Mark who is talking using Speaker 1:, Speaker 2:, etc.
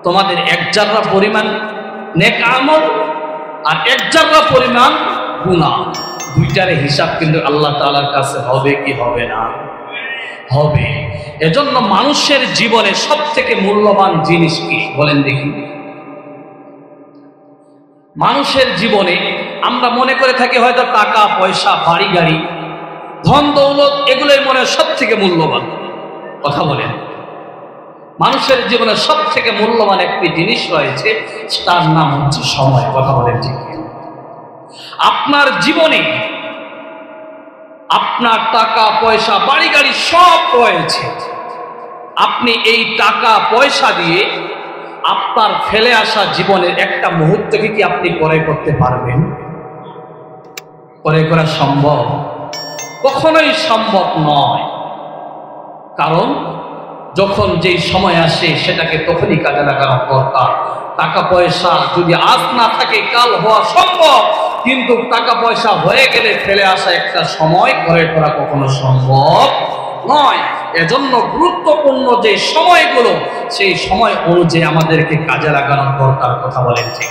Speaker 1: তোমাদের এক জাররা পরিমাণ নেক আমল আর এক জাররা পরিমাণ গুনাহ, দুইটার হিসাব কিন্তু আল্লাহ তাআলার কাছে হবে কি হবে না? হবে। এজন্য মানুষের জীবনে সবথেকে মূল্যবান জিনিস কি বলেন দেখি? মানুষের জীবনে আমরা মনে করে থাকি হয়তো টাকা পয়সা, বাড়ি গাড়ি, ধন দৌলত, এগুলোই মনে হয় সব থেকে মূল্যবান। কথা বলেন, মানুষের জীবনে সব থেকে মূল্যবান একটি জিনিস রয়েছে, তার নাম হচ্ছে সময়। কথা বলেন ঠিক? আপনার জীবনে আপনার টাকা পয়সা, বাড়ি গাড়ি সব রয়েছে, আপনি এই টাকা পয়সা দিয়ে আপনার ফেলে আসা জীবনের একটা মুহূর্তকে কি আপনি ক্রয় করতে পারবেন? ক্রয় করা সম্ভব? কখনোই সম্ভব নয়। কারণ যখন যেই সময় আসে সেটাকে তখনই কাজে লাগানো দরকার। টাকা পয়সা যদি আজ না থাকে কাল হওয়া সম্ভব, কিন্তু টাকা পয়সা হয়ে গেলে ফেলে আসা একটা সময় ক্রয় করা কখনো সম্ভব নয়। এজন্য গুরুত্বপূর্ণ যে সময়গুলো, সেই সময় অনুযায়ী আমাদেরকে কাজে লাগানোর দরকার। কথা বলেন ঠিক?